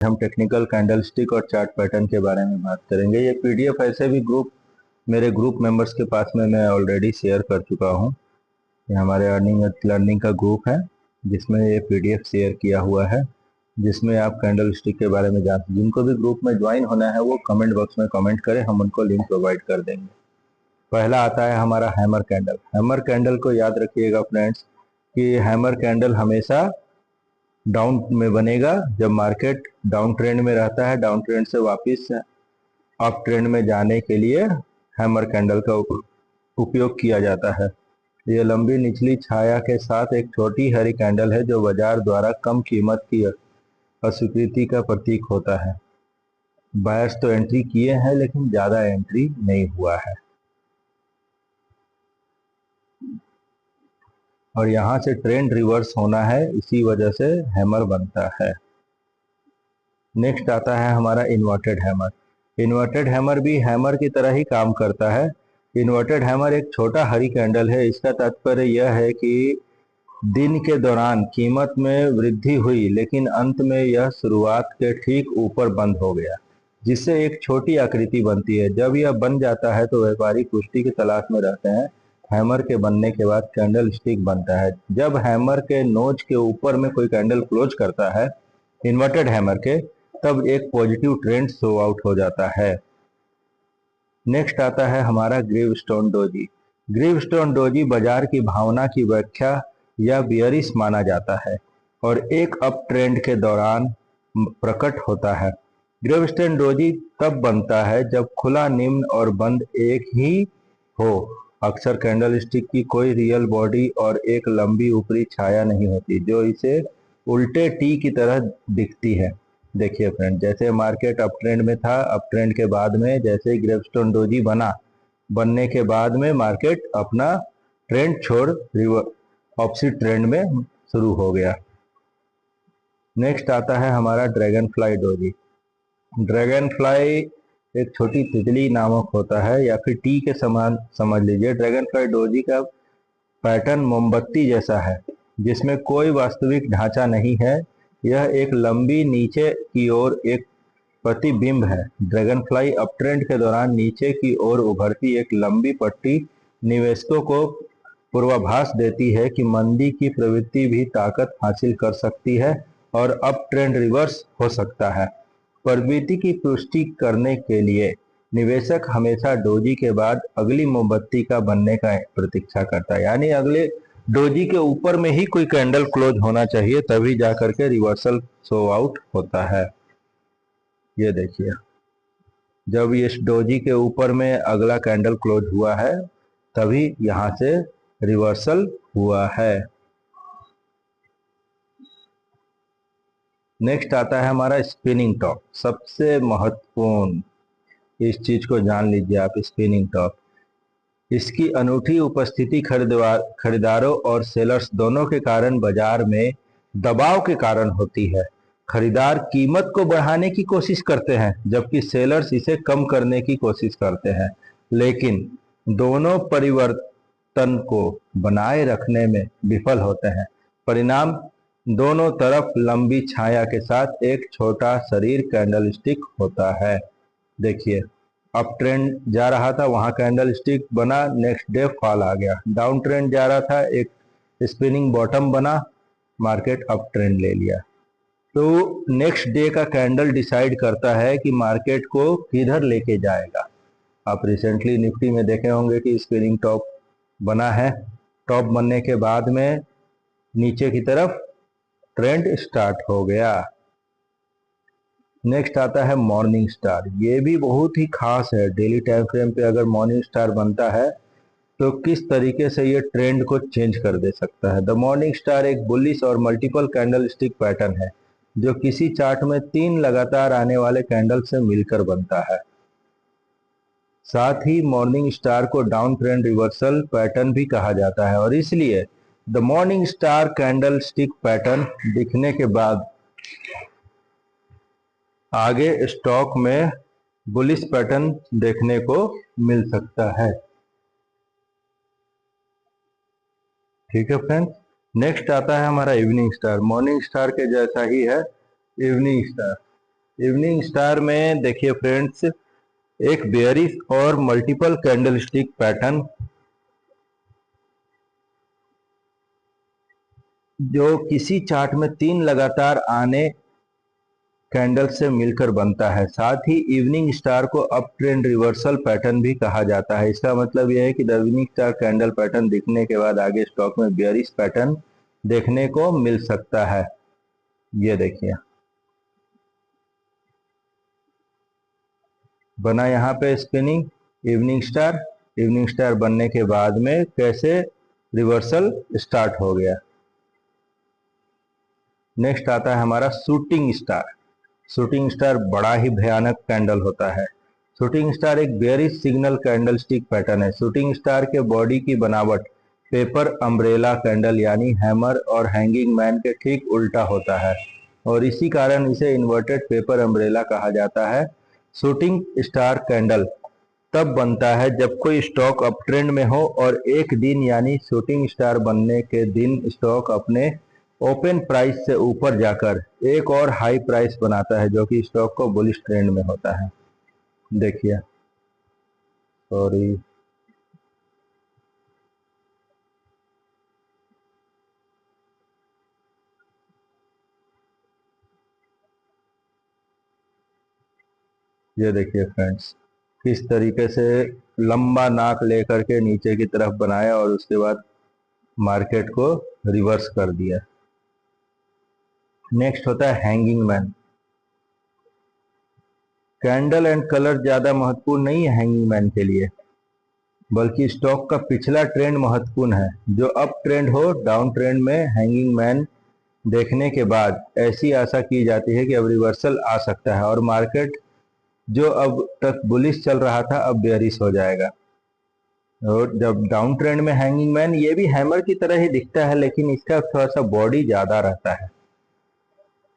हम technical candlestick और chart pattern के बारे में बात करेंगे। ये पीडीएफ ऐसे भी मेरे ग्रुप मेंबर्स के पास में मैं ऑलरेडी शेयर कर चुका हूँ। ये हमारे अर्निंग लर्निंग का ग्रुप है जिसमें ये पीडीएफ शेयर किया हुआ है, जिसमें आप कैंडलस्टिक के बारे में जानते। जिनको भी ग्रुप में ज्वाइन होना है वो कमेंट बॉक्स में कमेंट करें, हम उनको लिंक प्रोवाइड कर देंगे। पहला आता है हमारा हैमर कैंडल। हैमर कैंडल को याद रखिएगा फ्रेंड्स कि हैमर कैंडल हमेशा डाउन में बनेगा जब मार्केट डाउन ट्रेंड में रहता है। डाउन ट्रेंड से वापस अप ट्रेंड में जाने के लिए हैमर कैंडल का उपयोग किया जाता है। ये लंबी निचली छाया के साथ एक छोटी हरी कैंडल है जो बाजार द्वारा कम कीमत की अस्वीकृति का प्रतीक होता है। बायर्स तो एंट्री किए हैं लेकिन ज्यादा एंट्री नहीं हुआ है और यहाँ से ट्रेंड रिवर्स होना है, इसी वजह से हैमर बनता है। नेक्स्ट आता है हमारा इन्वर्टेड हैमर। इन्वर्टेड हैमर भी हैमर की तरह ही काम करता है। इन्वर्टेड हैमर एक छोटा हरी कैंडल है। इसका तात्पर्य यह है कि दिन के दौरान कीमत में वृद्धि हुई लेकिन अंत में यह शुरुआत के ठीक ऊपर बंद हो गया, जिससे एक छोटी आकृति बनती है। जब यह बन जाता है तो व्यापारी पुष्टि की तलाश में रहते हैं। हैमर के बनने के बाद कैंडल स्टिक बनता है। जब हैमर के नोच के ऊपर में कोई कैंडल क्लोज करता है इन्वर्टेड हैमर के, तब एक पॉजिटिव ट्रेंड शो आउट हो जाता है। नेक्स्ट आता है हमारा ग्रीवस्टोन डोजी। ग्रीवस्टोन डोजी बाजार की भावना की व्याख्या या बियरिश माना जाता है और एक अप ट्रेंड के दौरान प्रकट होता है। ग्रीवस्टोन डोजी तब बनता है जब खुला निम्न और बंद एक ही हो। अक्सर कैंडल स्टिक की कोई रियल बॉडी और एक लंबी ऊपरी छाया नहीं होती जो इसे उल्टे टी की तरह दिखती है। देखिए फ्रेंड, जैसे मार्केट अप ट्रेंड में था, अप ट्रेंड के बाद में जैसे ग्रेवस्टोन डोजी बनने के बाद में मार्केट अपना ट्रेंड छोड़ ऑपोजिट ट्रेंड में शुरू हो गया। नेक्स्ट आता है हमारा dragon fly doji. Dragon fly एक छोटी तितली नामक होता है या फिर टी के समान समझ लीजिए। ड्रैगन फ्लाई डोजी का पैटर्न मोमबत्ती जैसा है जिसमें कोई वास्तविक ढांचा नहीं है। यह एक लंबी नीचे की ओर एक प्रतिबिंब है। ड्रैगन फ्लाई अप ट्रेंड के दौरान नीचे की ओर उभरती एक लंबी पट्टी निवेशकों को पूर्वाभास देती है कि मंदी की प्रवृत्ति भी ताकत हासिल कर सकती है और अप ट्रेंड रिवर्स हो सकता है। प्रवृत्ति की पुष्टि करने के लिए निवेशक हमेशा डोजी के बाद अगली मोमबत्ती का बनने का प्रतीक्षा करता है, यानी अगले डोजी के ऊपर में ही कोई कैंडल क्लोज होना चाहिए, तभी जाकर के रिवर्सल शो आउट होता है। ये देखिए, जब इस डोजी के ऊपर में अगला कैंडल क्लोज हुआ है तभी यहां से रिवर्सल हुआ है। नेक्स्ट आता है हमारा स्पिनिंग टॉप। सबसे महत्वपूर्ण, इस चीज को जान लीजिए आप, स्पिनिंग टॉप। इसकी अनूठी उपस्थिति खरीदारों और सेलर्स दोनों के कारण बाजार में दबाव के कारण होती है। खरीदार कीमत को बढ़ाने की कोशिश करते हैं जबकि सेलर्स इसे कम करने की कोशिश करते हैं, लेकिन दोनों परिवर्तन को बनाए रखने में विफल होते हैं। परिणाम दोनों तरफ लंबी छाया के साथ एक छोटा शरीर कैंडल स्टिक होता है। देखिए, अप ट्रेंड जा रहा था, वहां कैंडल स्टिक बना, नेक्स्ट डे फॉल आ गया। डाउन ट्रेंड जा रहा था, एक स्पिनिंग बॉटम बना, मार्केट अप ट्रेंड ले लिया। तो नेक्स्ट डे का कैंडल डिसाइड करता है कि मार्केट को किधर लेके जाएगा। आप रिसेंटली निफ्टी में देखे होंगे कि स्पिनिंग टॉप बना है। टॉप बनने के बाद में नीचे की तरफ ट्रेंड स्टार्ट हो गया। नेक्स्ट आता है मॉर्निंग स्टार। ये भी बहुत ही खास है। डेली टाइम फ्रेम पे अगर मॉर्निंग स्टार बनता है तो किस तरीके से ये ट्रेंड को चेंज कर दे सकता है। द मॉर्निंग स्टार एक बुलिश और मल्टीपल कैंडल स्टिक पैटर्न है जो किसी चार्ट में 3 लगातार आने वाले कैंडल से मिलकर बनता है। साथ ही मॉर्निंग स्टार को डाउन ट्रेंड रिवर्सल पैटर्न भी कहा जाता है और इसलिए the morning star candle stick pattern दिखने के बाद आगे स्टॉक में बुलिश पैटर्न देखने को मिल सकता है। ठीक है फ्रेंड्स, नेक्स्ट आता है हमारा इवनिंग स्टार। मॉर्निंग स्टार के जैसा ही है इवनिंग स्टार। इवनिंग स्टार में देखिए फ्रेंड्स, एक बेयरिश और मल्टीपल कैंडलस्टिक पैटर्न जो किसी चार्ट में 3 लगातार आने कैंडल से मिलकर बनता है। साथ ही इवनिंग स्टार को अप ट्रेंड रिवर्सल पैटर्न भी कहा जाता है। इसका मतलब यह है कि इवनिंग स्टार कैंडल पैटर्न दिखने के बाद आगे स्टॉक में बेयरिश पैटर्न देखने को मिल सकता है। ये देखिए बना यहाँ पे स्पिनिंग इवनिंग स्टार बनने के बाद में कैसे रिवर्सल स्टार्ट हो गया। नेक्स्ट आता है हमारा शूटिंग स्टार बड़ा ही भयानक कैंडल होता है। शूटिंग स्टार एक bearish signal candle stick pattern है। शूटिंग स्टार के बॉडी की बनावट पेपर अम्ब्रेला कैंडल यानी हैमर और हैंगिंग मैन के ठीक उल्टा होता है और इसी कारण इसे इन्वर्टेड पेपर अम्ब्रेला कहा जाता है। शूटिंग स्टार कैंडल तब बनता है जब कोई स्टॉक अप ट्रेंड में हो और एक दिन यानी शूटिंग स्टार बनने के दिन स्टॉक अपने ओपन प्राइस से ऊपर जाकर एक और हाई प्राइस बनाता है जो कि स्टॉक को बुलिश ट्रेंड में होता है। देखिए सॉरी ये देखिए फ्रेंड्स किस तरीके से लंबा नाक लेकर के नीचे की तरफ बनाया और उसके बाद मार्केट को रिवर्स कर दिया। नेक्स्ट होता है hanging man. Candle and colour ज्यादा महत्वपूर्ण नहीं है हैंगिंग मैन के लिए, बल्कि स्टॉक का पिछला ट्रेंड महत्वपूर्ण है। जो अप ट्रेंड हो डाउन ट्रेंड में हैंगिंग मैन देखने के बाद ऐसी आशा की जाती है कि अब रिवर्सल आ सकता है और मार्केट जो अब तक बुलिश चल रहा था अब बेयरिश हो जाएगा। और जब डाउन ट्रेंड में हैंगिंग मैन ये भी हैमर की तरह ही दिखता है लेकिन इसका थोड़ा सा बॉडी ज्यादा रहता है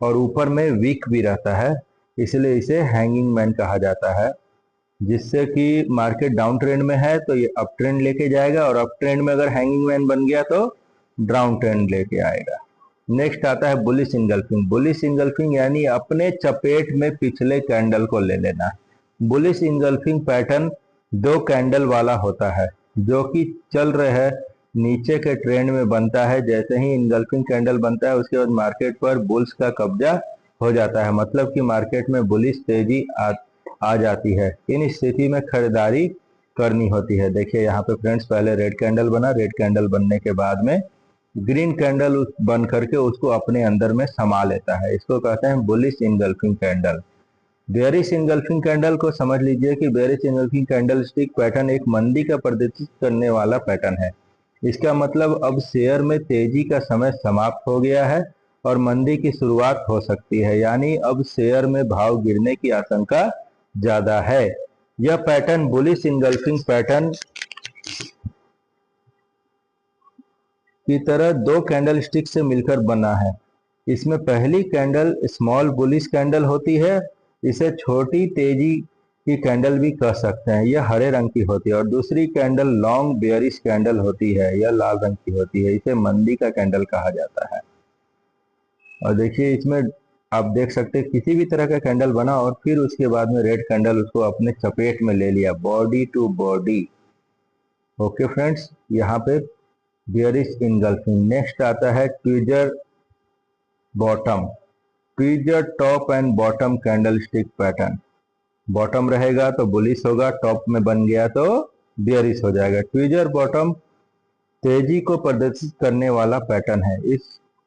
और ऊपर में वीक भी रहता है, इसलिए इसे हैंगिंग मैन कहा जाता है। जिससे कि मार्केट डाउन ट्रेंड में है तो ये अप ट्रेंड लेके जाएगा और अप ट्रेंड में अगर हैंगिंग मैन बन गया तो डाउन ट्रेंड लेके आएगा। नेक्स्ट आता है बुलिश इंगल्फिंग यानी अपने चपेट में पिछले कैंडल को ले लेना। बुलिश इंगल्फिंग पैटर्न 2 कैंडल वाला होता है जो कि चल रहे नीचे के ट्रेंड में बनता है। जैसे ही इंगल्फिंग कैंडल बनता है उसके बाद मार्केट पर बुल्स का कब्जा हो जाता है, मतलब कि मार्केट में बुलिश तेजी आ जाती है। इन स्थिति में खरीदारी करनी होती है। देखिए यहाँ पे फ्रेंड्स पहले रेड कैंडल बना, रेड कैंडल बनने के बाद में ग्रीन कैंडल बन करके उसको अपने अंदर में समा लेता है। इसको कहते हैं bullish engulfing candle. Bearish engulfing candle को समझ लीजिए कि bearish engulfing candle stick pattern एक मंदी का प्रदर्शित करने वाला पैटर्न है। इसका मतलब अब शेयर में तेजी का समय समाप्त हो गया है और मंदी की शुरुआत हो सकती है, यानी अब शेयर में भाव गिरने की आशंका ज्यादा है। यह पैटर्न बुलिश इंगल्फिंग पैटर्न की तरह 2 कैंडल स्टिक से मिलकर बना है। इसमें पहली कैंडल स्मॉल बुलिश कैंडल होती है, इसे छोटी तेजी की कैंडल भी कह सकते हैं, यह हरे रंग की होती है। और दूसरी कैंडल लॉन्ग बेयरिश कैंडल होती है, यह लाल रंग की होती है, इसे मंदी का कैंडल कहा जाता है। और देखिए इसमें आप देख सकते हैं किसी भी तरह का कैंडल बना और फिर उसके बाद में रेड कैंडल उसको अपने चपेट में ले लिया, body to body. Okay friends, यहाँ पे बेयरिश इंगल्फिंग। नेक्स्ट आता है tweezer bottom. Tweezer top and bottom candlestick pattern. Bottom रहेगा तो बुलिश होगा, टॉप में बन गया तो बेयरिश हो जाएगा। ट्विजर बॉटम तेजी को प्रदर्शित करने वाला पैटर्न है।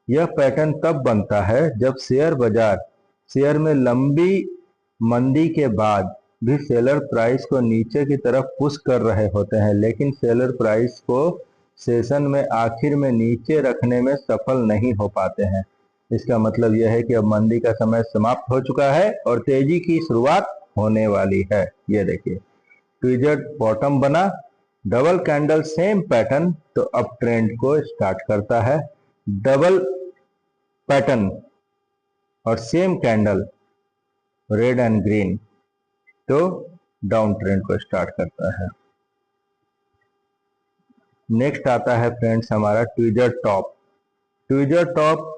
यह पैटर्न तब बनता है जब शेयर में लंबी मंदी के बाद भी सेलर प्राइस को नीचे की तरफ पुश कर रहे होते हैं, लेकिन सेलर प्राइस को सेशन में आखिर में नीचे रखने में सफल नहीं हो पाते हैं। इसका मतलब यह है कि अब मंदी का समय समाप्त हो चुका है और तेजी की शुरुआत होने वाली है। ये देखिए ट्विजर बॉटम बना, डबल कैंडल सेम पैटर्न तो अप ट्रेंड को स्टार्ट करता है। डबल पैटर्न और same candle red and green तो डाउन ट्रेंड को स्टार्ट करता है। नेक्स्ट आता है फ्रेंड्स हमारा tweezer top. Tweezer top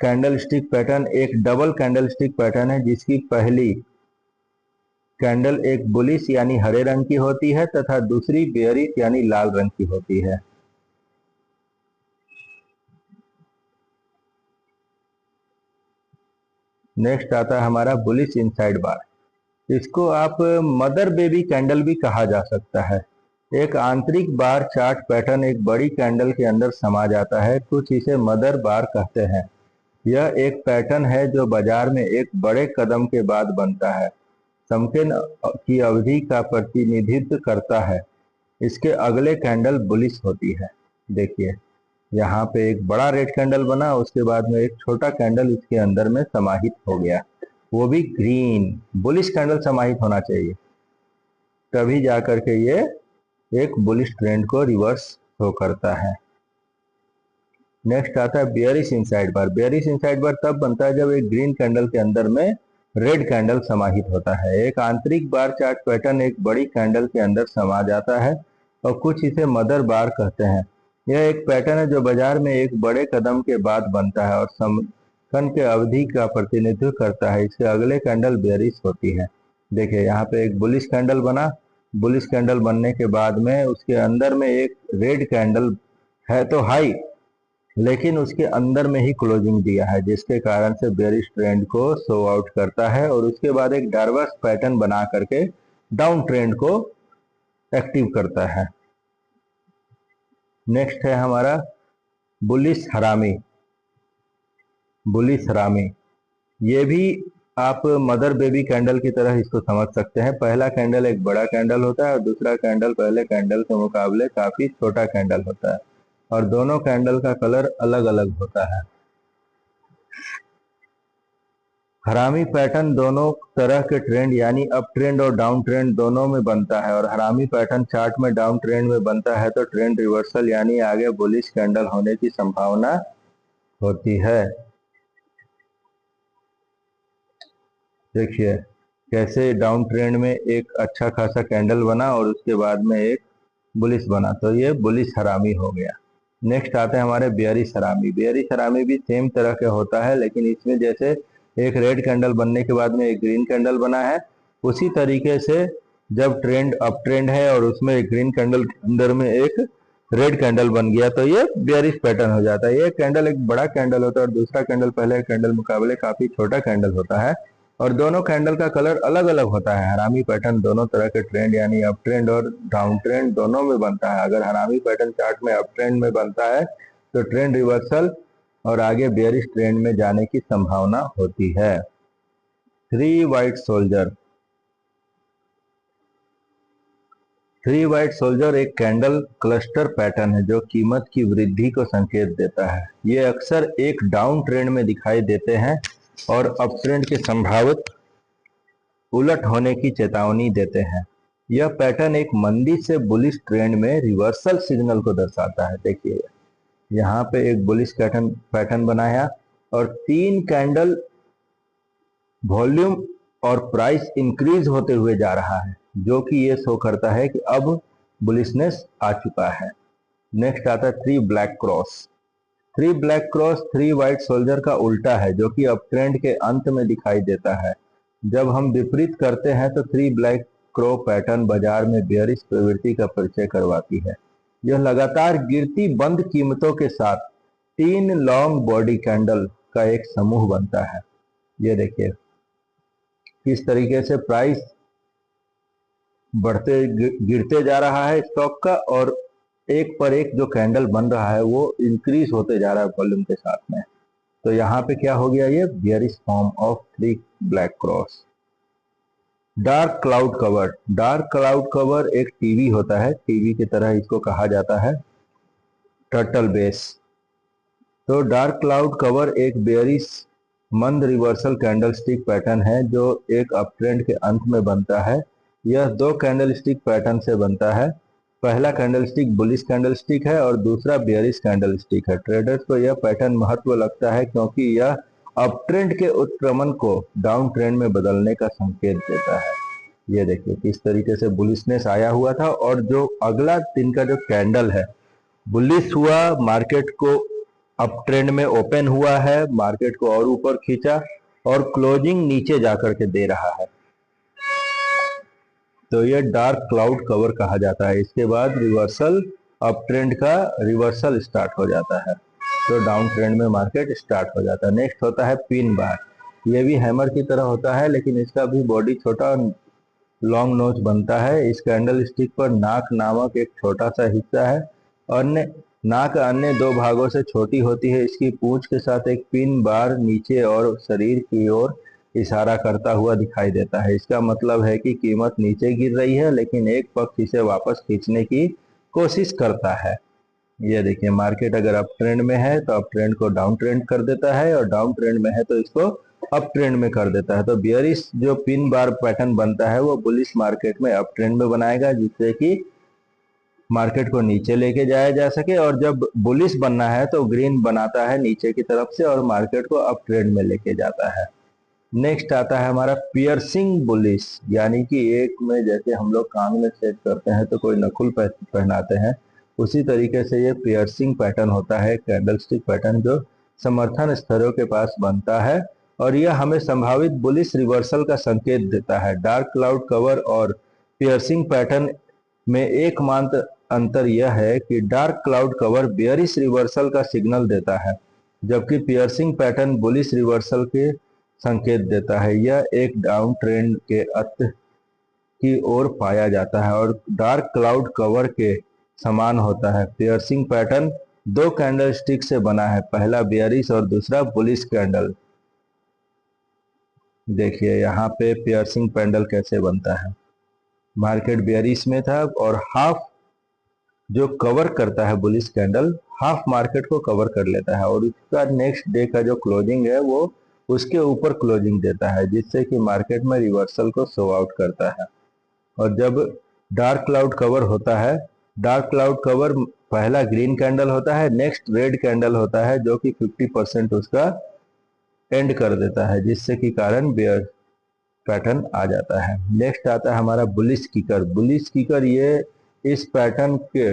candle stick pattern एक डबल कैंडल स्टिक पैटर्न है, जिसकी पहली कैंडल एक बुलिश यानी हरे रंग की होती है तथा दूसरी बेयरिश यानी लाल रंग की होती है। नेक्स्ट आता है हमारा बुलिश इनसाइड बार। इसको आप मदर बेबी कैंडल भी कहा जा सकता है। एक आंतरिक बार चार्ट पैटर्न एक बड़ी कैंडल के अंदर समा जाता है, कुछ इसे मदर बार कहते हैं। यह एक पैटर्न है जो बाजार में एक बड़े कदम के बाद बनता है, समकेन की अवधि का प्रतिनिधित्व करता है। इसके अगले कैंडल बुलिश होती है। देखिए यहाँ पे एक बड़ा रेड कैंडल बना, उसके बाद में एक छोटा कैंडल इसके अंदर में समाहित हो गया, वो भी ग्रीन। बुलिश कैंडल समाहित होना चाहिए, तभी जाकर के ये एक बुलिश ट्रेंड को रिवर्स शो करता है। नेक्स्ट आता है बेयरिश इनसाइड बार। बेयरिश इनसाइड बार तब बनता है जब एक ग्रीन कैंडल के अंदर में रेड कैंडल समाहित होता है। एक आंतरिक बार चार्ट पैटर्न एक बड़ी कैंडल के अंदर समा जाता है और कुछ इसे मदर बार कहते हैं। यह एक पैटर्न है जो बाजार में एक बड़े कदम के बाद बनता है और समकन के अवधि का प्रतिनिधित्व करता है। इसके अगले कैंडल बेयरिश होती है। देखिए यहाँ पे एक बुलिश कैंडल बना, बुलिश कैंडल बनने के बाद में उसके अंदर में एक रेड कैंडल है तो हाई, लेकिन उसके अंदर में ही क्लोजिंग दिया है, जिसके कारण से बेयरिश ट्रेंड को शो आउट करता है और उसके बाद एक डाइवर्स पैटर्न बना करके डाउन ट्रेंड को एक्टिव करता है। नेक्स्ट है हमारा बुलिश हरामी। बुलिश हरामी ये भी आप मदर बेबी कैंडल की तरह इसको समझ सकते हैं। पहला कैंडल एक बड़ा कैंडल होता है और दूसरा कैंडल पहले कैंडल के मुकाबले काफी छोटा कैंडल होता है और दोनों कैंडल का कलर अलग अलग होता है। हरामी पैटर्न दोनों तरह के ट्रेंड यानी अप ट्रेंड और डाउन ट्रेंड दोनों में बनता है और हरामी पैटर्न चार्ट में डाउन ट्रेंड में बनता है तो ट्रेंड रिवर्सल यानी आगे बुलिश कैंडल होने की संभावना होती है। देखिए कैसे डाउन ट्रेंड में एक अच्छा खासा कैंडल बना और उसके बाद में एक बुलिश बना, तो ये बुलिश हरामी हो गया। नेक्स्ट आते हैं हमारे बेयरिश हरामी। बेयरिश हरामी भी सेम तरह के होता है, लेकिन इसमें जैसे एक रेड कैंडल बनने के बाद में एक ग्रीन कैंडल बना है, उसी तरीके से जब ट्रेंड अप ट्रेंड है और उसमें एक ग्रीन कैंडल के अंदर में एक रेड कैंडल बन गया तो ये बेयरिश पैटर्न हो जाता है। ये कैंडल एक बड़ा कैंडल होता है और दूसरा कैंडल पहले कैंडल मुकाबले काफी छोटा कैंडल होता है और दोनों कैंडल का कलर अलग अलग होता है। हरामी पैटर्न दोनों तरह के ट्रेंड यानी अप ट्रेंड और डाउन ट्रेंड दोनों में बनता है। अगर हरामी पैटर्न चार्ट में अप ट्रेंड में बनता है तो ट्रेंड रिवर्सल और आगे बेयरिश ट्रेंड में जाने की संभावना होती है। 3 वाइट सोल्जर। 3 वाइट सोल्जर एक कैंडल क्लस्टर पैटर्न है जो कीमत की वृद्धि को संकेत देता है। ये अक्सर एक डाउन ट्रेंड में दिखाई देते हैं और अप ट्रेंड के संभावित उलट होने की चेतावनी देते हैं। यह पैटर्न एक मंदी से बुलिश ट्रेंड में रिवर्सल सिग्नल को दर्शाता है। देखिए यहाँ पे एक बुलिश पैटर्न बनाया और 3 कैंडल वॉल्यूम और प्राइस इंक्रीज होते हुए जा रहा है, जो कि ये शो करता है कि अब बुलिशनेस आ चुका है। नेक्स्ट आता है 3 black cross. 3 black cross 3 white soldier का उल्टा है, जो कि अप ट्रेंड के अंत में दिखाई देता है। जब हम विपरीत करते हैं तो 3 ब्लैक क्रॉ पैटर्न बाजार में बेयरिश प्रवृत्ति का परिचय करवाती है। यह लगातार गिरती बंद कीमतों के साथ 3 लॉन्ग बॉडी कैंडल का एक समूह बनता है। ये देखिए किस तरीके से प्राइस बढ़ते गिरते जा रहा है स्टॉक का और एक पर एक जो कैंडल बन रहा है वो इंक्रीज होते जा रहा है वॉल्यूम के साथ में। तो यहाँ पे क्या हो गया, ये bearish form of 3 black cross. Dark cloud cover. Dark cloud cover एक टीवी होता है, टीवी की तरह इसको कहा जाता है, टर्टल बेस। तो डार्क क्लाउड कवर एक बेयरिश मंद रिवर्सल कैंडल स्टिक पैटर्न है जो एक अप ट्रेंड के अंत में बनता है। यह 2 कैंडल स्टिक पैटर्न से बनता है। पहला candle stick bullish candle stick है और दूसरा बेयरिश कैंडल स्टिक है। ट्रेडर्स को यह पैटर्न महत्व लगता है क्योंकि यह अप ट्रेंड के उत्क्रमण को डाउन ट्रेंड में बदलने का संकेत देता है। ये देखिए किस तरीके से बुलिशनेस आया हुआ था और जो अगला दिन का जो कैंडल है बुलिश हुआ, मार्केट को अप ट्रेंड में ओपन हुआ है, मार्केट को और ऊपर खींचा और क्लोजिंग नीचे जाकर के दे रहा है, तो ये डार्क क्लाउड कवर कहा जाता है। इसके बाद रिवर्सल, अप ट्रेंड का रिवर्सल स्टार्ट हो जाता है, तो डाउन ट्रेंड में मार्केट स्टार्ट हो जाता है। नेक्स्ट होता है पिन बार। ये भी हैमर की तरह होता है, लेकिन इसका भी बॉडी छोटा लॉन्ग नोच बनता है। इस कैंडल स्टिक पर नाक नामक एक छोटा सा हिस्सा है, अन्य नाक अन्य दो भागों से छोटी होती है। इसकी पूंछ के साथ एक पिन बार नीचे और शरीर की ओर इशारा करता हुआ दिखाई देता है। इसका मतलब है कि कीमत नीचे गिर रही है, लेकिन एक पक्ष इसे वापस खींचने की कोशिश करता है। ये देखिए, मार्केट अगर अप ट्रेंड में है तो अप ट्रेंड को डाउन ट्रेंड कर देता है, और डाउन ट्रेंड में है तो इसको अप ट्रेंड में कर देता है। तो बियरिश जो पिन बार पैटर्न बनता है वो बुलिश मार्केट में अप ट्रेंड में बनाएगा, जिससे कि मार्केट को नीचे लेके जाया जा सके। और जब बुलिश बनना है तो ग्रीन बनाता है नीचे की तरफ से और मार्केट को अप ट्रेंड में लेके जाता है। नेक्स्ट आता है हमारा पियर्सिंग बुलिश, यानी कि एक में जैसे हम लोग कान में सेट करते हैं तो कोई नकुल पहनाते हैं, उसी तरीके से ये पियर्सिंग पैटर्न होता है, कैंडलस्टिक पैटर्न जो समर्थन स्तरों के पास बनता है, और यह हमें संभावित बुलिश रिवर्सल का संकेत देता है। डार्क क्लाउड कवर और पियर्सिंग पैटर्न में एकमात्र अंतर यह है कि dark cloud cover bearish reversal का सिग्नल देता है, जबकि पियर्सिंग पैटर्न बुलिश रिवर्सल के संकेत देता है। यह एक डाउन ट्रेंड के अंत की ओर पाया जाता है और डार्क क्लाउड कवर के समान होता है। पियर्सिंग पैटर्न दो कैंडल स्टिक से बना है, पहला बेयरिश और दूसरा बुलिश कैंडल। देखिए यहाँ पे पियर्सिंग पैटर्न कैसे बनता है। मार्केट बेयरिश में था और हाफ जो कवर करता है बुलिश कैंडल, हाफ मार्केट को कवर कर लेता है और उसका नेक्स्ट डे का जो क्लोजिंग है वो उसके ऊपर क्लोजिंग देता है, जिससे कि मार्केट में रिवर्सल को शो आउट करता है। और जब डार्क क्लाउड कवर होता है, डार्क क्लाउड कवर पहला ग्रीन कैंडल होता है, नेक्स्ट रेड कैंडल होता है जो कि 50% उसका एंड कर देता है, जिससे कि कारण बेयर पैटर्न आ जाता है। नेक्स्ट आता है हमारा बुलिश किकर। बुलिश किकर ये इस पैटर्न के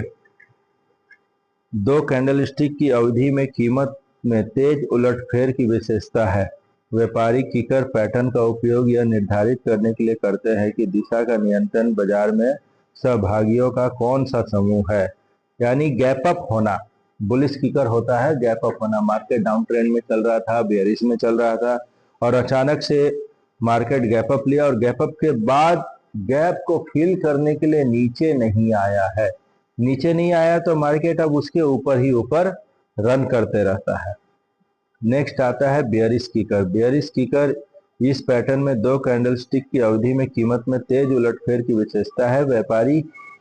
दो कैंडल स्टिक की अवधि में कीमत में तेज उलटफेर की विशेषता है। व्यापारी किकर पैटर्न का उपयोग यह निर्धारित करने के लिए करते हैं कि दिशा का नियंत्रण बाजार में सहभागियों का कौन सा समूह है, यानी गैप अप होना। बुलिश किकर होता है गैप अप होना। मार्केट डाउन ट्रेंड में चल रहा था, बेयरिश में चल रहा था और अचानक से मार्केट गैप अप लिया और गैप अप के बाद गैप को फिल करने के लिए नीचे नहीं आया है। नीचे नहीं आया तो मार्केट अब उसके ऊपर ही ऊपर रन करते रहता है। नेक्स्ट आता है बेयरिश किकर। बेयरिश किकर इस पैटर्न में दो कैंडलस्टिक की अवधि में कीमत में तेज उलटफेर की विशेषता है। व्यापारी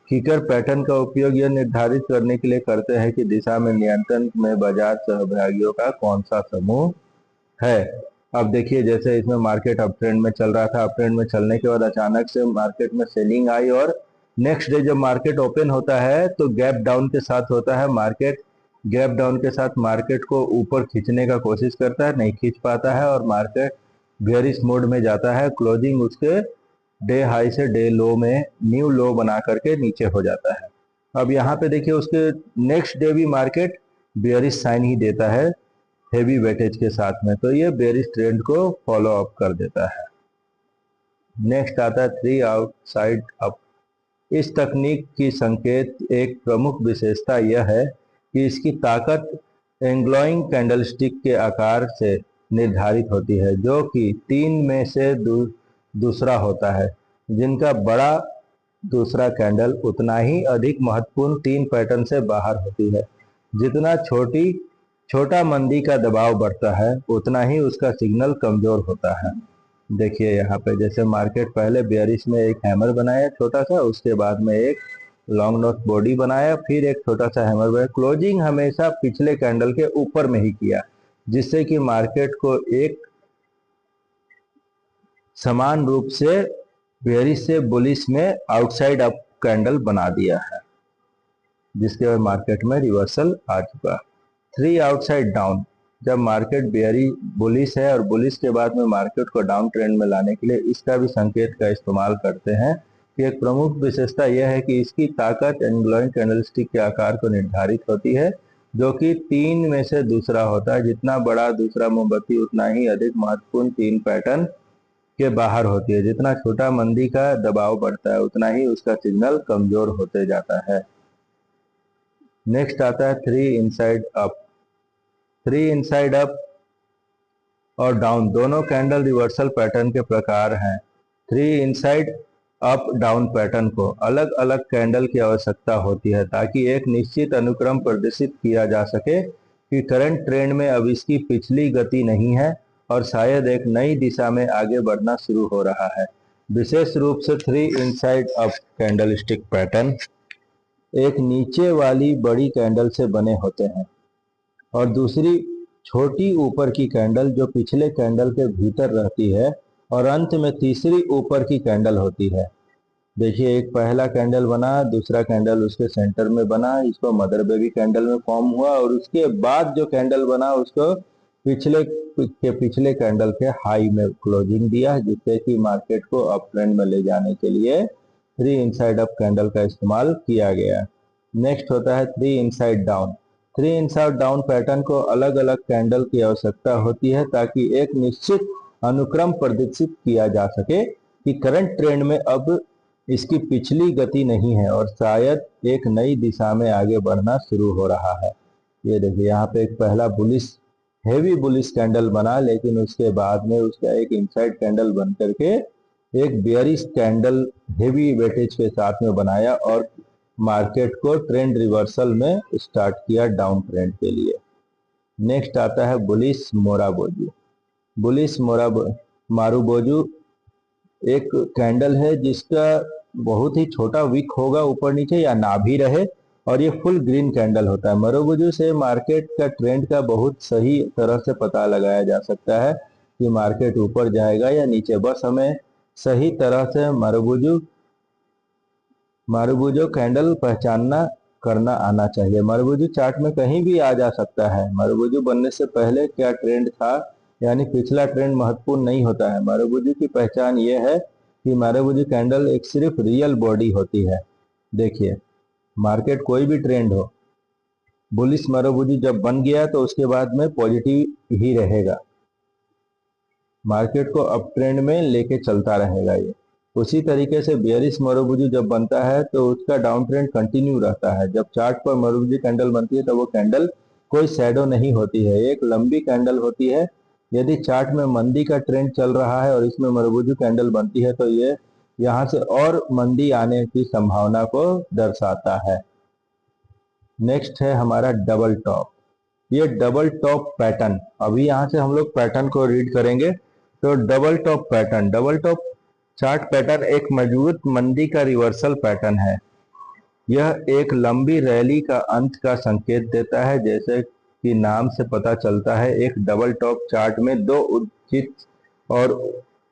किकर पैटर्न का उपयोग यह निर्धारित करने के लिए करते हैं कि दिशा में नियंत्रण में बाजार सहभागियों का कौन सा समूह है। अब देखिए, जैसे इसमें मार्केट अप ट्रेंड में चल रहा था, अप ट्रेंड में चलने के बाद अचानक से मार्केट में सेलिंग आई और नेक्स्ट डे जब मार्केट ओपन होता है तो गैप डाउन के साथ होता है। मार्केट गैप डाउन के साथ मार्केट को ऊपर खींचने का कोशिश करता है, नहीं खींच पाता है और मार्केट बेयरिश मोड में जाता है। क्लोजिंग उसके डे हाई से डे लो में न्यू लो बना करके नीचे हो जाता है। अब यहाँ पे देखिए, उसके नेक्स्ट डे भी मार्केट बेयरिश साइन ही देता है हेवी वेटेज के साथ में, तो ये बेयरिश ट्रेंड को फॉलो अप कर देता है। नेक्स्ट आता है थ्री आउटसाइड अप। इस तकनीक की संकेत एक प्रमुख विशेषता यह है कि इसकी ताकत एंग्लोइंग कैंडलस्टिक के आकार से निर्धारित होती है, जो कि तीन में से दूसरा होता है। जिनका बड़ा दूसरा कैंडल उतना ही अधिक महत्वपूर्ण तीन पैटर्न से बाहर होती है। जितना छोटा मंदी का दबाव बढ़ता है उतना ही उसका सिग्नल कमजोर होता है। देखिए यहाँ पे, जैसे मार्केट पहले बेयरिश में एक हैमर बनाया छोटा सा, उसके बाद में एक लॉन्ग नोट बॉडी बनाया, फिर एक छोटा सा हैमर बनाया। क्लोजिंग हमेशा पिछले कैंडल के ऊपर में ही किया, जिससे कि मार्केट को एक समान रूप से बेयरिश से बुलिश में आउटसाइड अप कैंडल बना दिया है, जिसके बाद मार्केट में रिवर्सल आ चुका। Three outside down. जब मार्केट बेयरी बुलिश है और बुलिश के बाद में मार्केट को डाउन ट्रेंड में लाने के लिए इसका भी संकेत का इस्तेमाल करते हैं कि एक प्रमुख विशेषता यह है कि इसकी ताकत एंग्लोइंग कैंडलस्टिक के आकार को निर्धारित होती है, जो कि 3 में से दूसरा होता है। जितना बड़ा दूसरा मोमबत्ती उतना ही अधिक महत्वपूर्ण 3 पैटर्न के बाहर होती है। जितना छोटा मंदी का दबाव बढ़ता है उतना ही उसका सिग्नल कमजोर होते जाता है। नेक्स्ट आता है 3 इनसाइड अप। 3 इनसाइड अप और डाउन दोनों कैंडल रिवर्सल पैटर्न के प्रकार हैं। 3 इनसाइड अप डाउन पैटर्न को अलग अलग कैंडल की आवश्यकता होती है ताकि एक निश्चित अनुक्रम प्रदर्शित किया जा सके कि करंट ट्रेंड में अब इसकी पिछली गति नहीं है और शायद एक नई दिशा में आगे बढ़ना शुरू हो रहा है। विशेष रूप से 3 इनसाइड अप कैंडलस्टिक पैटर्न एक नीचे वाली बड़ी कैंडल से बने होते हैं और दूसरी छोटी ऊपर की कैंडल जो पिछले कैंडल के भीतर रहती है और अंत में तीसरी ऊपर की कैंडल होती है। देखिए, एक पहला कैंडल बना, दूसरा कैंडल उसके सेंटर में बना, इसको मदर बेबी कैंडल में फॉर्म हुआ और उसके बाद जो कैंडल बना उसको पिछले कैंडल के हाई में क्लोजिंग दिया, जिससे कि मार्केट को अप ट्रेंड में ले जाने के लिए 3 इनसाइड अप कैंडल का इस्तेमाल किया गया। नेक्स्ट होता है 3 inside down. 3 inside down pattern को अलग अलग कैंडल की आवश्यकता होती है ताकि एक निश्चित अनुक्रम प्रदर्शित किया जा सके कि करंट ट्रेंड में अब इसकी पिछली गति नहीं है और शायद एक नई दिशा में आगे बढ़ना शुरू हो रहा है। ये देखिए, यहाँ पे एक पहला बुलिश हेवी बुलिश कैंडल बना, लेकिन उसके बाद में उसका एक इनसाइड कैंडल बन करके एक बेयरिश कैंडल हेवी वेटेज के साथ में बनाया और मार्केट को ट्रेंड रिवर्सल में स्टार्ट किया डाउन ट्रेंड के लिए। नेक्स्ट आता है बुलिश मोराबोजू। बुलिश मारुबोजू एक कैंडल है जिसका बहुत ही छोटा विक होगा, ऊपर नीचे या ना भी रहे, और ये फुल ग्रीन कैंडल होता है। मारुबोजू से मार्केट का ट्रेंड का बहुत सही तरह से पता लगाया जा सकता है कि मार्केट ऊपर जाएगा या नीचे। बस हमें सही तरह से मारुबोजू कैंडल पहचानना करना आना चाहिए। मारुबोजू चार्ट में कहीं भी आ जा सकता है। मारुबोजू बनने से पहले क्या ट्रेंड था, यानी पिछला ट्रेंड महत्वपूर्ण नहीं होता है। मारुबोजू की पहचान ये है कि मारुबोजू कैंडल एक सिर्फ रियल बॉडी होती है। देखिए, मार्केट कोई भी ट्रेंड हो, बुलिश मारुबोजू जब बन गया तो उसके बाद में पॉजिटिव ही रहेगा, मार्केट को अप ट्रेंड में लेके चलता रहेगा। ये उसी तरीके से बेयरिश मारुबोजू जब बनता है तो उसका डाउन ट्रेंड कंटिन्यू रहता है। जब चार्ट पर मारुबोजू कैंडल बनती है तो वो कैंडल कोई शैडो नहीं होती है, एक लंबी कैंडल होती है। यदि चार्ट में मंदी का ट्रेंड चल रहा है और इसमें मारुबोजू कैंडल बनती है तो ये यहाँ से और मंदी आने की संभावना को दर्शाता है। नेक्स्ट है हमारा डबल टॉप। ये डबल टॉप पैटर्न, अभी यहाँ से हम लोग पैटर्न को रीड करेंगे। तो डबल टॉप चार्ट पैटर्न एक मजबूत मंदी का रिवर्सल पैटर्न है। यह एक लंबी रैली का अंत का संकेत देता है। जैसे कि नाम से पता चलता है, एक डबल टॉप चार्ट में दो उचित और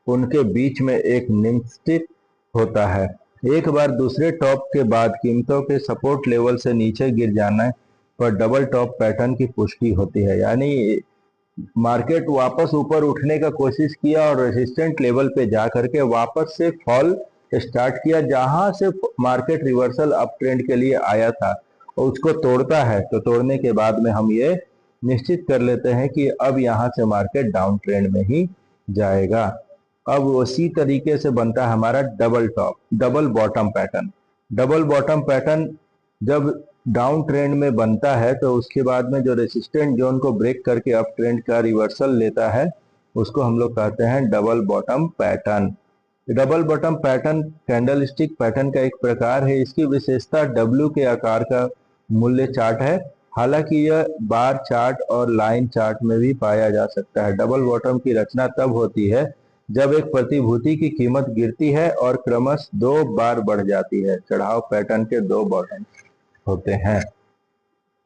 उनके बीच में एक निश्चित होता है। एक बार दूसरे टॉप के बाद कीमतों के सपोर्ट लेवल से नीचे गिर जाने पर डबल टॉप पैटर्न की पुष्टि होती है। यानी मार्केट वापस ऊपर उठने का कोशिश किया और रेजिस्टेंट लेवल पे जा करके वापस से फॉल स्टार्ट किया, जहां से मार्केट रिवर्सल अप ट्रेंड के लिए आया था, और उसको तोड़ता है। तो तोड़ने के बाद में हम ये निश्चित कर लेते हैं कि अब यहाँ से मार्केट डाउन ट्रेंड में ही जाएगा। अब उसी तरीके से बनता है हमारा double bottom pattern. Double bottom pattern जब डाउन ट्रेंड में बनता है तो उसके बाद में जो रेसिस्टेंट जोन को ब्रेक करके अप ट्रेंड का रिवर्सल लेता है, उसको हम लोग कहते हैं double bottom pattern. Double bottom pattern candlestick pattern का एक प्रकार है। इसकी विशेषता डब्ल्यू के आकार का मूल्य चार्ट है। हालांकि यह बार चार्ट और लाइन चार्ट में भी पाया जा सकता है। डबल बॉटम की रचना तब होती है जब एक प्रतिभूति की कीमत गिरती है और क्रमश 2 बार बढ़ जाती है। चढ़ाव पैटर्न के 2 बॉटम होते हैं।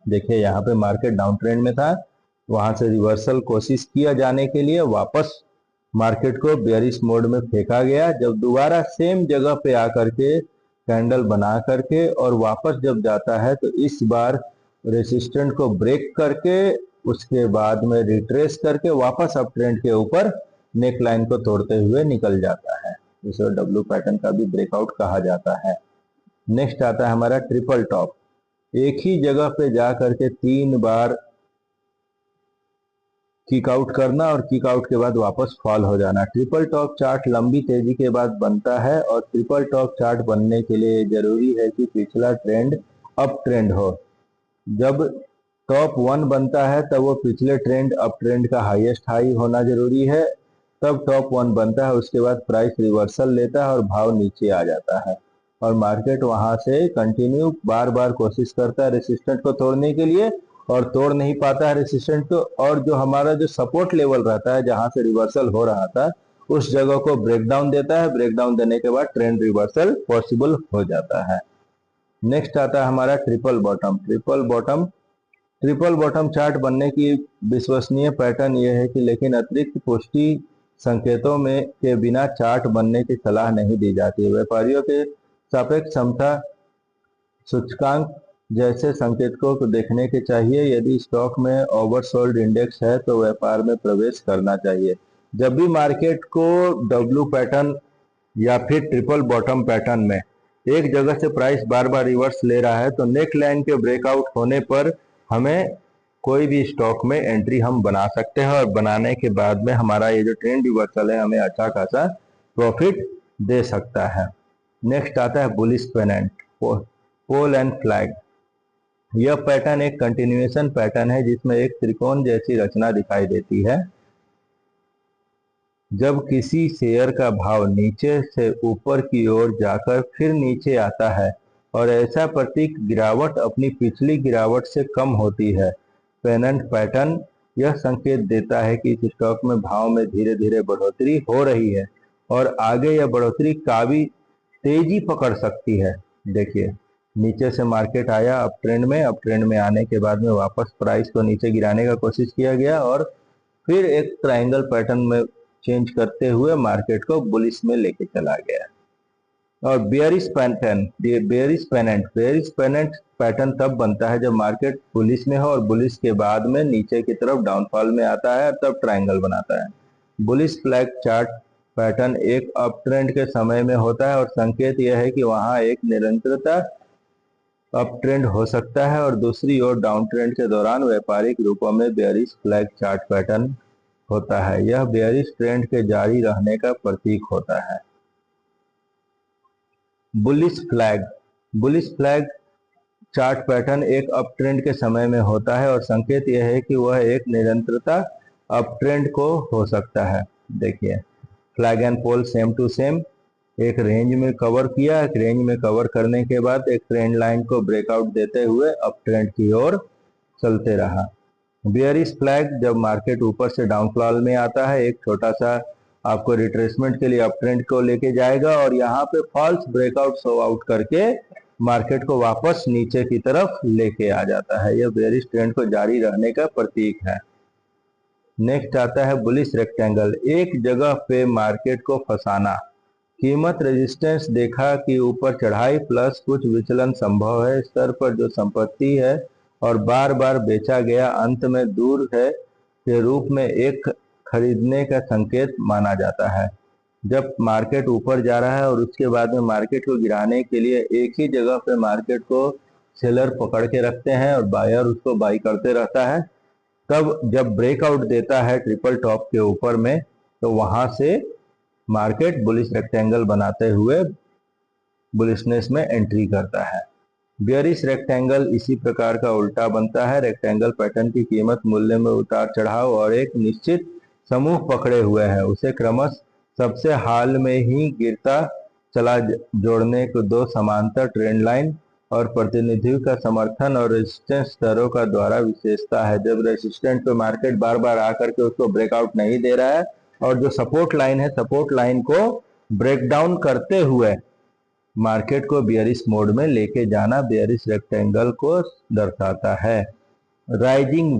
देखिए, यहाँ पे मार्केट डाउन ट्रेंड में था, वहां से रिवर्सल कोशिश किया जाने के लिए वापस मार्केट को बेयरिश मोड में फेंका गया। जब दोबारा सेम जगह पे आकर के कैंडल बना करके और वापस जब जाता है तो इस बार रेसिस्टेंट को ब्रेक करके उसके बाद में रिट्रेस करके वापस अप ट्रेंड के ऊपर नेक लाइन को तोड़ते हुए निकल जाता है। इसे डब्ल्यू पैटर्न का भी ब्रेकआउट कहा जाता है। नेक्स्ट आता है हमारा ट्रिपल टॉप। एक ही जगह पे जा करके 3 बार किक आउट करना और किक आउट के बाद वापस फॉल हो जाना। ट्रिपल टॉप चार्ट लंबी तेजी के बाद बनता है और ट्रिपल टॉप चार्ट बनने के लिए जरूरी है कि पिछला ट्रेंड अप ट्रेंड हो। जब टॉप 1 बनता है तब वो पिछले ट्रेंड अप ट्रेंड का हाईएस्ट हाई होना जरूरी है, तब टॉप 1 बनता है। उसके बाद प्राइस रिवर्सल लेता है और भाव नीचे आ जाता है और मार्केट वहां से कंटिन्यू बार बार कोशिश करता है रेसिस्टेंट को तोड़ने के लिए और तोड़ नहीं पाता है रेसिस्टेंट को, और जो हमारा जो सपोर्ट लेवल रहता है जहां से रिवर्सल हो रहा था उस जगह को ब्रेक डाउन देता है। ब्रेक डाउन देने के बाद ट्रेंड रिवर्सल पॉसिबल हो जाता है। नेक्स्ट आता है हमारा triple bottom. Triple bottom chart बनने की विश्वसनीय पैटर्न यह है कि लेकिन अतिरिक्त पुष्टि संकेतों में के बिना चार्ट बनने की सलाह नहीं दी जाती है। व्यापारियों के सापेक्ष क्षमता सूचकांक जैसे संकेतकों को देखने के चाहिए। यदि स्टॉक में ओवरसोल्ड इंडेक्स है तो व्यापार में प्रवेश करना चाहिए। जब भी मार्केट को डब्ल्यू पैटर्न या फिर ट्रिपल बॉटम पैटर्न में एक जगह से प्राइस बार बार रिवर्स ले रहा है तो नेक लाइन के ब्रेकआउट होने पर हमें कोई भी स्टॉक में एंट्री हम बना सकते हैं और बनाने के बाद में हमारा ये जो ट्रेंड रिवर्सल है हमें अच्छा खासा प्रॉफिट दे सकता है। नेक्स्ट आता है bullish pennant, pole and flag. यह पैटर्न एक कंटिन्यूएशन पैटर्न है जिसमें एक त्रिकोण जैसी रचना दिखाई देती है। जब किसी शेयर का भाव नीचे से ऊपर की ओर जाकर फिर नीचे आता है और ऐसा प्रतीक गिरावट अपनी पिछली गिरावट से कम होती है, पेनेंट पैटर्न यह संकेत देता है कि इस स्टॉक में भाव में धीरे धीरे बढ़ोतरी हो रही है और आगे यह बढ़ोतरी काफी तेजी पकड़ सकती है। देखिए नीचे से मार्केट आया अप ट्रेंड में आने के बाद में वापस प्राइस को नीचे गिराने का कोशिश किया गया और फिर एक ट्रायंगल पैटर्न में चेंज करते हुए मार्केट को बुलिश में लेके चला गया। और बेयरिश पेनेंट पैटर्न तब बनता है जब मार्केट बुलिश में हो और बुलिश के बाद में नीचे की तरफ डाउनफॉल में आता है तब ट्रायंगल बनाता है। बुलिश फ्लैग चार्ट पैटर्न एक अप ट्रेंड के समय में होता है और संकेत यह है कि वहां एक निरंतरता अप ट्रेंड हो सकता है और दूसरी ओर डाउन ट्रेंड के दौरान व्यापारिक रूपों में बेयरिश फ्लैग चार्ट पैटर्न होता है। यह बेयरिश ट्रेंड के जारी रहने का प्रतीक होता है। बुलिश फ्लैग चार्ट पैटर्न एक अप ट्रेंड के समय में होता है और संकेत यह है कि वह एक निरंतरता अप ट्रेंड को हो सकता है। देखिए flag and pole same to same, एक रेंज में कवर किया, एक रेंज में कवर करने के बाद एक ट्रेंड लाइन को ब्रेकआउट देते हुए अप ट्रेंड की ओर चलते रहा। बेयरिश फ्लैग जब मार्केट ऊपर से डाउनफॉल में आता है एक छोटा सा आपको रिट्रेसमेंट के लिए अप ट्रेंड को लेके जाएगा और यहाँ पे फॉल्स ब्रेकआउट शो आउट करके मार्केट को वापस नीचे की तरफ लेके आ जाता है। यह बेयरिश ट्रेंड को जारी रहने का प्रतीक है। नेक्स्ट आता है बुलिश रेक्टेंगल, एक जगह पे मार्केट को फंसाना। कीमत रेजिस्टेंस देखा कि ऊपर चढ़ाई प्लस कुछ विचलन संभव है, स्तर पर जो संपत्ति है और बार बार बेचा गया अंत में दूर है के रूप में एक खरीदने का संकेत माना जाता है। जब मार्केट ऊपर जा रहा है और उसके बाद में मार्केट को गिराने के लिए एक ही जगह पे मार्केट को सेलर पकड़ के रखते हैं और बायर उसको बाई करते रहता है, तब जब ब्रेकआउट देता है ट्रिपल टॉप के ऊपर में तो वहां से मार्केट बुलिश रेक्टेंगल बनाते हुए बुलिशनेस में एंट्री करता है। बेयरिश रेक्टेंगल इसी प्रकार का उल्टा बनता है। रेक्टेंगल पैटर्न की कीमत मूल्य में उतार चढ़ाव और एक निश्चित समूह पकड़े हुए है, उसे क्रमश सबसे हाल में ही गिरता चला जोड़ने को दो समांतर ट्रेंड लाइन और प्रतिनिधित्व का समर्थन और रेजिस्टेंस स्तरों का द्वारा विशेषता है। जब रेजिस्टेंट पे मार्केट बार बार आकर के उसको ब्रेकआउट नहीं दे रहा है और जो सपोर्ट लाइन है सपोर्ट लाइन को ब्रेक डाउन करते हुए मार्केट को बेयरिश मोड में लेके जाना बेयरिश रेक्टेंगल को दर्शाता है। राइजिंग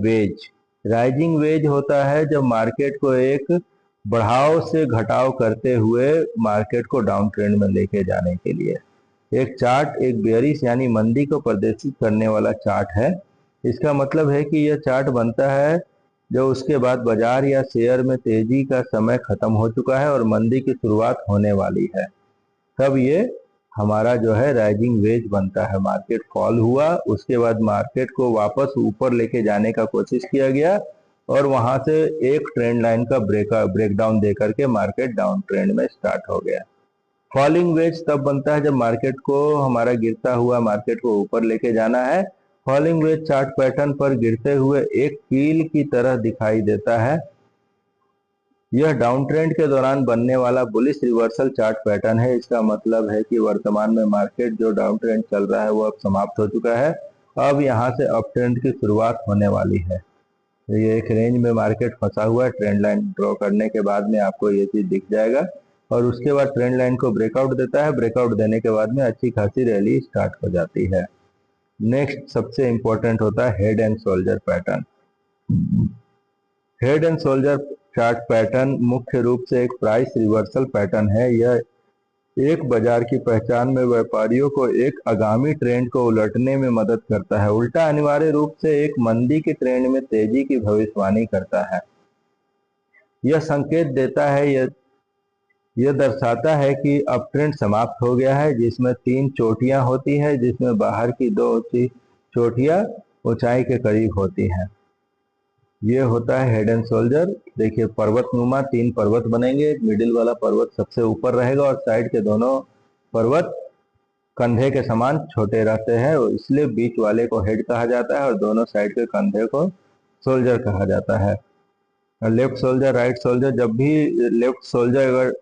वेज होता है जब मार्केट को एक बढ़ाव से घटाव करते हुए मार्केट को डाउन ट्रेंड में लेके जाने के लिए। एक चार्ट एक बेयरिश यानी मंदी को प्रदर्शित करने वाला चार्ट है। इसका मतलब है कि यह चार्ट बनता है जब उसके बाद बाजार या शेयर में तेजी का समय खत्म हो चुका है और मंदी की शुरुआत होने वाली है, तब ये हमारा जो है राइजिंग वेज बनता है। मार्केट फॉल हुआ, उसके बाद मार्केट को वापस ऊपर लेके जाने का कोशिश किया गया और वहां से एक ट्रेंड लाइन का ब्रेकडाउन दे करके मार्केट डाउन ट्रेंड में स्टार्ट हो गया। फॉलिंग वेज तब बनता है जब मार्केट को हमारा गिरता हुआ मार्केट को ऊपर लेके जाना है। फॉलिंग वेज चार्ट पैटर्न पर गिरते हुए एक कील की तरह दिखाई देता है। यह डाउन ट्रेंड के दौरान बनने वाला बुलिश रिवर्सल चार्ट पैटर्न है। इसका मतलब है कि वर्तमान में मार्केट जो डाउन ट्रेंड चल रहा है वो अब समाप्त हो चुका है। अब यहाँ से अप ट्रेंड की शुरुआत होने वाली है। तो ये एक रेंज में मार्केट फंसा हुआ है। ट्रेंड लाइन ड्रॉ करने के बाद में आपको ये चीज दिख जाएगा और उसके बाद ट्रेंड लाइन को ब्रेकआउट देता है। ब्रेकआउट देने के बाद में अच्छी खासी रैली स्टार्ट हो जाती है। नेक्स्ट सबसे इंपॉर्टेंट होता है head and shoulder pattern. Head and shoulder chart pattern मुख्य रूप से एक प्राइस रिवर्सल पैटर्न है। यह एक बाजार की पहचान में व्यापारियों को एक आगामी ट्रेंड को उलटने में मदद करता है। उल्टा अनिवार्य रूप से एक मंदी के ट्रेंड में तेजी की भविष्यवाणी करता है। यह संकेत देता है, यह दर्शाता है कि अप ट्रेंड समाप्त हो गया है, जिसमें 3 चोटियां होती है, जिसमें बाहर की 2 चोटियां ऊंचाई के करीब होती हैं। ये होता है हेड एंड शोल्डर। देखिए पर्वतनुमा 3 पर्वत बनेंगे। मिडिल वाला पर्वत सबसे ऊपर रहेगा और साइड के दोनों पर्वत कंधे के समान छोटे रहते हैं, इसलिए बीच वाले को हेड कहा जाता है और दोनों साइड के कंधे को शोल्डर कहा जाता है। लेफ्ट शोल्डर राइट शोल्डर, जब भी लेफ्ट शोल्डर अगर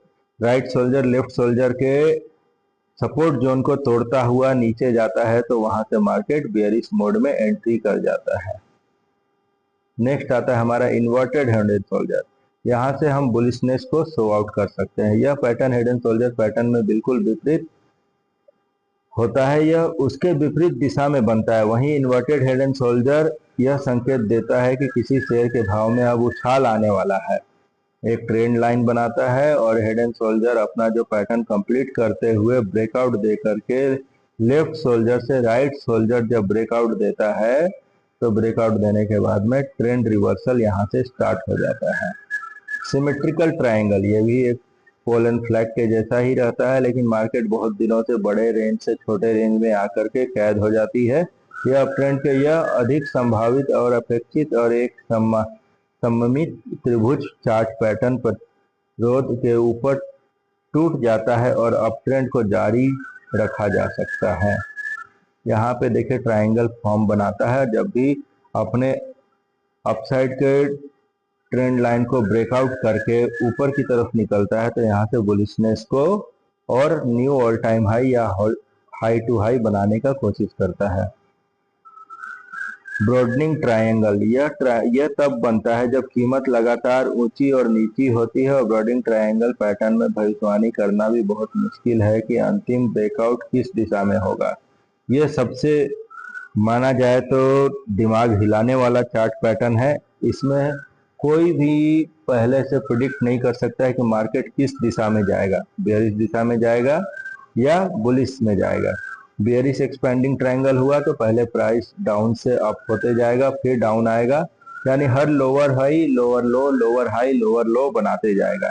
राइट शोल्डर लेफ्ट शोल्डर के सपोर्ट जोन को तोड़ता हुआ नीचे जाता है तो वहां से मार्केट बेयरिश मोड में एंट्री कर जाता है। नेक्स्ट आता है हमारा इन्वर्टेड हेड एंड शोल्डर। यहाँ से हम बुलिशनेस को शो आउट कर सकते हैं। यह pattern head and shoulder pattern में बिल्कुल विपरीत होता है, यह उसके विपरीत दिशा में बनता है। वहीं इन्वर्टेड हेड एंड शोल्डर यह संकेत देता है कि किसी शेयर के भाव में अब उछाल आने वाला है। एक ट्रेंड लाइन बनाता है और हेड एंड शोल्डर अपना जो पैटर्न कंप्लीट करते हुए ब्रेकआउट दे करके लेफ्ट शोल्डर से राइट शोल्डर जब ब्रेकआउट देता है तो ब्रेकआउट देने के बाद में ट्रेंड रिवर्सल यहाँ से स्टार्ट हो जाता है। सिमेट्रिकल ट्रायंगल, ये भी एक पोल एंड फ्लैग के जैसा ही रहता है, लेकिन मार्केट बहुत दिनों से बड़े रेंज से छोटे रेंज में आकर के कैद हो जाती है। यह अप ट्रेंड के यह अधिक संभावित और अपेक्षित और एक सममित त्रिभुज चार्ट पैटर्न प्रतिरोध के ऊपर टूट जाता है और अप ट्रेंड को जारी रखा जा सकता है। यहाँ पे देखिए ट्रायंगल फॉर्म बनाता है। जब भी अपने अपसाइड के ट्रेंड लाइन को ब्रेकआउट करके ऊपर की तरफ निकलता है तो यहाँ से बुलिशनेस को और न्यू ऑल टाइम हाई या हाई टू हाई बनाने का कोशिश करता है। ब्रॉडनिंग ट्रायंगल, यह तब बनता है जब कीमत लगातार ऊंची और नीची होती है और ब्रॉडनिंग ट्रायंगल पैटर्न में भविष्यवाणी करना भी बहुत मुश्किल है कि अंतिम ब्रेकआउट किस दिशा में होगा। यह सबसे माना जाए तो दिमाग हिलाने वाला चार्ट पैटर्न है। इसमें कोई भी पहले से प्रिडिक्ट नहीं कर सकता है कि मार्केट किस दिशा में जाएगा, बेयरिश दिशा में जाएगा या बुलिश में जाएगा। बेयरिश एक्सपेंडिंग ट्रायंगल हुआ तो पहले प्राइस डाउन से अप होते जाएगा, फिर डाउन आएगा, यानी हर lower high lower low lower high lower low बनाते जाएगा।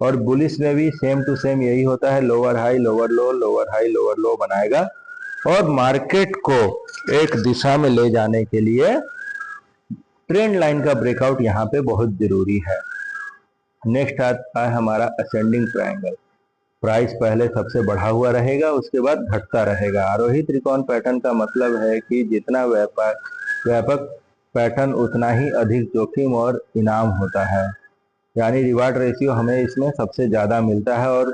और बुलिश में भी सेम टू सेम यही होता है, lower high lower low lower high lower लो बनाएगा और मार्केट को एक दिशा में ले जाने के लिए ट्रेंड लाइन का ब्रेकआउट यहाँ पे बहुत जरूरी है। नेक्स्ट आता है हमारा असेंडिंग ट्रायंगल। प्राइस पहले सबसे बढ़ा हुआ रहेगा, उसके बाद घटता रहेगा। आरोही त्रिकोण पैटर्न का मतलब है कि जितना व्यापक पैटर्न उतना ही अधिक जोखिम और इनाम होता है, यानी रिवार्ड रेशियो हमें इसमें सबसे ज्यादा मिलता है और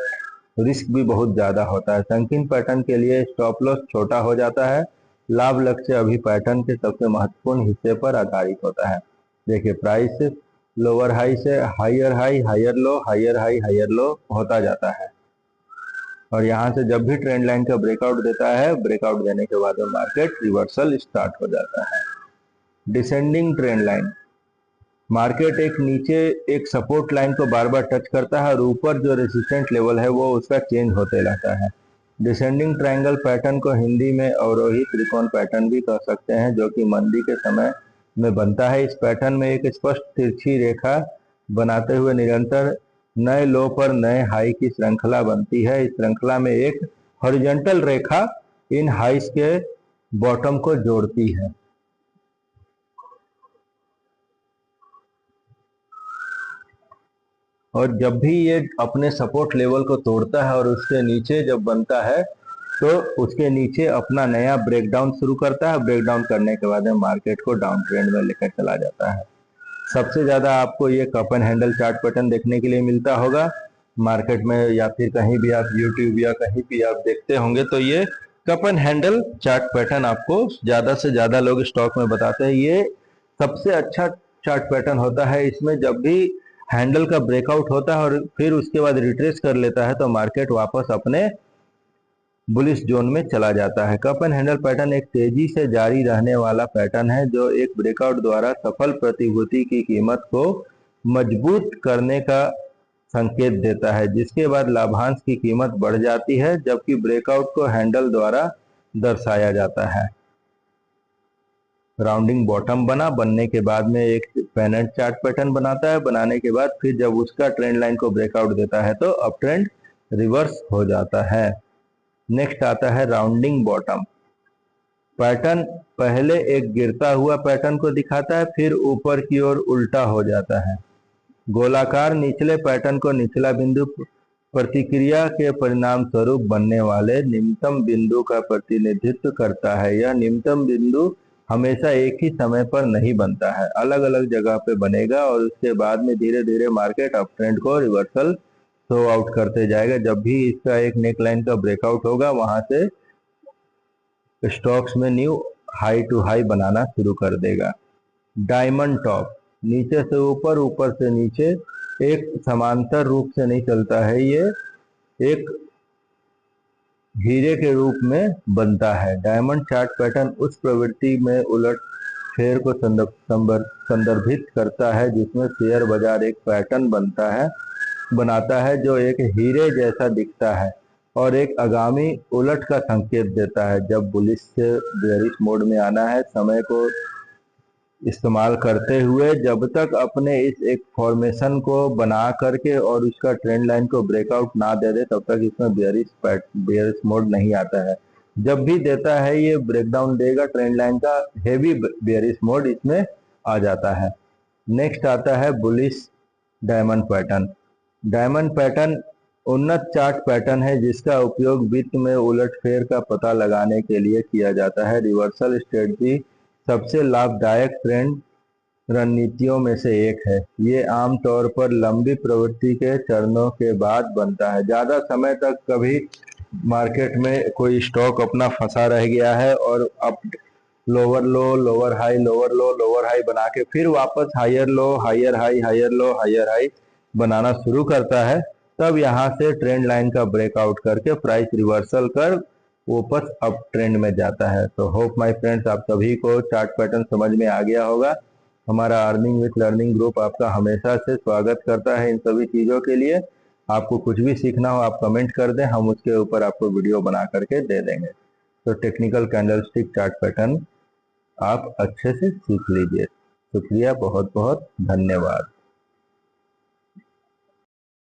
रिस्क भी बहुत ज्यादा होता है। संकीर्ण पैटर्न के लिए स्टॉप लॉस छोटा हो जाता है। लाभ लक्ष्य अभी पैटर्न के सबसे महत्वपूर्ण हिस्से पर आधारित होता है। देखिए प्राइस लोअर हाई से higher high higher low higher high higher low होता जाता है और यहाँ से जब भी ट्रेंड लाइन का ब्रेकआउट देता है, ब्रेकआउट देने के बाद में मार्केट रिवर्सल स्टार्ट हो जाता है। डिसेंडिंग ट्रेंड लाइन, मार्केट एक नीचे एक सपोर्ट लाइन को बार बार टच करता है और ऊपर जो रेजिस्टेंट लेवल है वो उसका चेंज होते रहता है। डिसेंडिंग ट्रायंगल पैटर्न को हिंदी में अवरोही त्रिकोण पैटर्न भी कह सकते हैं, जो कि मंदी के समय में बनता है। इस पैटर्न में एक स्पष्ट तिरछी रेखा बनाते हुए निरंतर नए लो पर नए हाई की श्रृंखला बनती है। इस श्रृंखला में एक हॉरिजॉन्टल रेखा इन हाइस के बॉटम को जोड़ती है। और जब भी ये अपने सपोर्ट लेवल को तोड़ता है और उसके नीचे जब बनता है तो उसके नीचे अपना नया ब्रेकडाउन शुरू करता है। ब्रेकडाउन करने के बाद में मार्केट को डाउन ट्रेंड में लेकर चला जाता है। सबसे ज्यादा आपको ये cup and handle chart pattern देखने के लिए मिलता होगा मार्केट में, या फिर कहीं भी आप यूट्यूब या कहीं भी आप देखते होंगे तो ये cup and handle chart pattern आपको ज्यादा से ज्यादा लोग स्टॉक में बताते हैं। ये सबसे अच्छा चार्ट पैटर्न होता है। इसमें जब भी हैंडल का ब्रेकआउट होता है और फिर उसके बाद रिट्रेस कर लेता है तो मार्केट वापस अपने बुलिश जोन में चला जाता है। कप एंड हैंडल पैटर्न एक तेजी से जारी रहने वाला पैटर्न है जो एक ब्रेकआउट द्वारा सफल प्रतिभूति की कीमत को मजबूत करने का संकेत देता है, जिसके बाद लाभांश की कीमत बढ़ जाती है, जबकि ब्रेकआउट को हैंडल द्वारा दर्शाया जाता है। राउंडिंग बॉटम बनने के बाद में एक पेनेंट चार्ट पैटर्न बनाता है। बनाने के बाद फिर जब उसका ट्रेंड लाइन को ब्रेकआउट देता है तो अप ट्रेंड रिवर्स हो जाता है। नेक्स्ट आता है राउंडिंग बॉटम पैटर्न। पहले एक गिरता हुआ पैटर्न को दिखाता है, फिर ऊपर की ओर उल्टा हो जाता है। गोलाकार निचले पैटर्न को निचला बिंदु प्रतिक्रिया के परिणाम स्वरूप बनने वाले निम्नतम बिंदु का प्रतिनिधित्व करता है। यह निम्नतम बिंदु हमेशा एक ही समय पर नहीं बनता है, अलग अलग जगह पे बनेगा और उसके बाद में धीरे धीरे मार्केट अप ट्रेंड को रिवर्सल शो आउट करते जाएगा। जब भी इसका एक नेक लाइन का ब्रेकआउट होगा वहां से स्टॉक्स में न्यू हाई टू हाई बनाना शुरू कर देगा। डायमंड टॉप नीचे से ऊपर, ऊपर से नीचे, एक समांतर रूप से नहीं चलता है, ये एक हीरे के रूप में बनता है। डायमंड चार्ट पैटर्न उस प्रवृत्ति में उलट फेर को संदर्भित करता है जिसमें शेयर बाजार एक पैटर्न बनाता है जो एक हीरे जैसा दिखता है और एक आगामी उलट का संकेत देता है। जब बुलिश से बेयरिश मोड में आना है, समय को इस्तेमाल करते हुए जब तक अपने इस एक फॉर्मेशन को बना करके और उसका ट्रेंड लाइन को ब्रेकआउट ना दे दे तब तक इसमें बेयरिश मोड नहीं आता है। जब भी देता है ये ब्रेकडाउन देगा ट्रेंड लाइन का, हेवी बेयरिश मोड इसमें आ जाता है। नेक्स्ट आता है bullish diamond pattern. Diamond pattern उन्नत चार्ट पैटर्न है जिसका उपयोग वित्त में उलटफेर का पता लगाने के लिए किया जाता है। रिवर्सल स्ट्रेटजी सबसे लाभदायक ट्रेंड रणनीतियों में से एक है। ये आमतौर पर लंबी प्रवृत्ति के चरणों के बाद बनता है। ज्यादा समय तक कभी मार्केट में कोई स्टॉक अपना फंसा रह गया है और up lower low, lower high, lower low, lower high बना के फिर वापस higher low, higher high, higher low, higher high बनाना शुरू करता है, तब यहाँ से ट्रेंड लाइन का ब्रेकआउट करके प्राइस रिवर्सल कर वापस अप ट्रेंड में जाता है। तो होप माय फ्रेंड्स आप सभी को चार्ट पैटर्न समझ में आ गया होगा। हमारा अर्निंग विथ लर्निंग ग्रुप आपका हमेशा से स्वागत करता है इन सभी चीज़ों के लिए। आपको कुछ भी सीखना हो आप कमेंट कर दें, हम उसके ऊपर आपको वीडियो बना करके दे देंगे। तो टेक्निकल कैंडलस्टिक चार्ट पैटर्न आप अच्छे से सीख लीजिए। शुक्रिया, बहुत बहुत धन्यवाद।